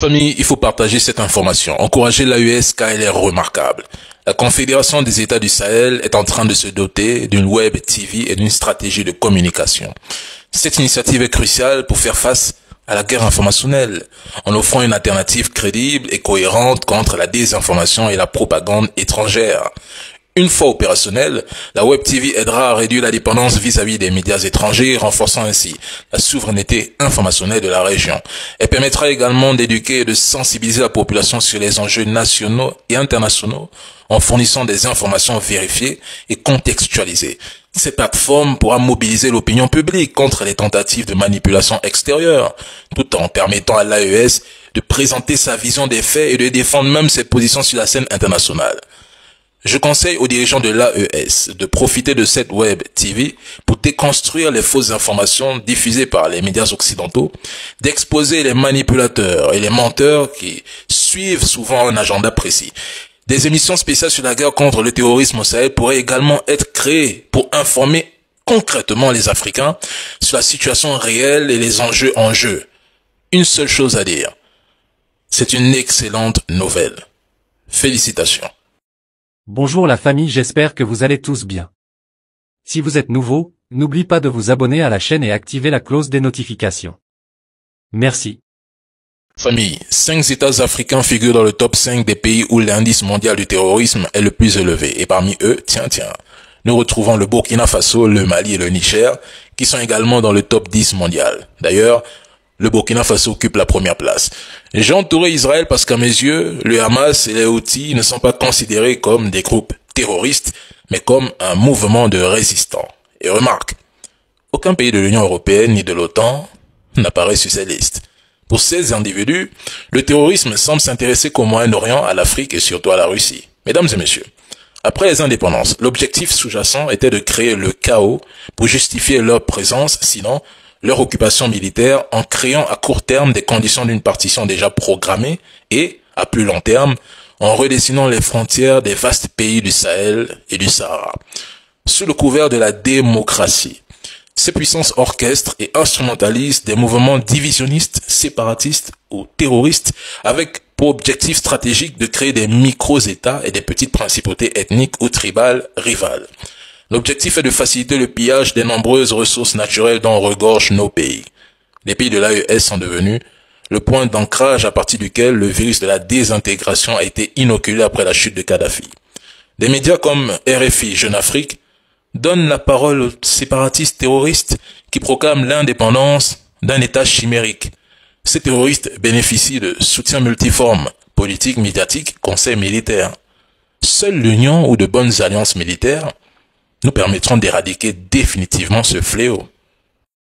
Famille, il faut partager cette information, encourager l'AES car elle est remarquable. La Confédération des États du Sahel est en train de se doter d'une web TV et d'une stratégie de communication. Cette initiative est cruciale pour faire face à la guerre informationnelle, en offrant une alternative crédible et cohérente contre la désinformation et la propagande étrangère. Une fois opérationnelle, la Web TV aidera à réduire la dépendance vis-à-vis des médias étrangers, renforçant ainsi la souveraineté informationnelle de la région. Elle permettra également d'éduquer et de sensibiliser la population sur les enjeux nationaux et internationaux en fournissant des informations vérifiées et contextualisées. Cette plateforme pourra mobiliser l'opinion publique contre les tentatives de manipulation extérieure, tout en permettant à l'AES de présenter sa vision des faits et de défendre même ses positions sur la scène internationale. Je conseille aux dirigeants de l'AES de profiter de cette web TV pour déconstruire les fausses informations diffusées par les médias occidentaux, d'exposer les manipulateurs et les menteurs qui suivent souvent un agenda précis. Des émissions spéciales sur la guerre contre le terrorisme au Sahel pourraient également être créées pour informer concrètement les Africains sur la situation réelle et les enjeux en jeu. Une seule chose à dire, c'est une excellente nouvelle. Félicitations. Bonjour la famille, j'espère que vous allez tous bien. Si vous êtes nouveau, n'oubliez pas de vous abonner à la chaîne et activer la cloche des notifications. Merci. Famille, 5 États africains figurent dans le top 5 des pays où l'indice mondial du terrorisme est le plus élevé. Et parmi eux, nous retrouvons le Burkina Faso, le Mali et le Niger, qui sont également dans le top 10 mondial. D'ailleurs, le Burkina Faso occupe la première place. J'ai entouré Israël parce qu'à mes yeux, le Hamas et les Houthis ne sont pas considérés comme des groupes terroristes, mais comme un mouvement de résistants. Et remarque, aucun pays de l'Union européenne ni de l'OTAN n'apparaît sur ces listes. Pour ces individus, le terrorisme semble s'intéresser qu'au Moyen-Orient, à l'Afrique et surtout à la Russie. Mesdames et messieurs, après les indépendances, l'objectif sous-jacent était de créer le chaos pour justifier leur présence, sinon leur occupation militaire, en créant à court terme des conditions d'une partition déjà programmée et, à plus long terme, en redessinant les frontières des vastes pays du Sahel et du Sahara. Sous le couvert de la démocratie, ces puissances orchestrent et instrumentalisent des mouvements divisionnistes, séparatistes ou terroristes avec pour objectif stratégique de créer des micro-États et des petites principautés ethniques ou tribales rivales. L'objectif est de faciliter le pillage des nombreuses ressources naturelles dont regorgent nos pays. Les pays de l'AES sont devenus le point d'ancrage à partir duquel le virus de la désintégration a été inoculé après la chute de Kadhafi. Des médias comme RFI Jeune Afrique donnent la parole aux séparatistes terroristes qui proclament l'indépendance d'un État chimérique. Ces terroristes bénéficient de soutien multiforme, politique, médiatique, conseil militaire. Seule l'union ou de bonnes alliances militaires nous permettront d'éradiquer définitivement ce fléau.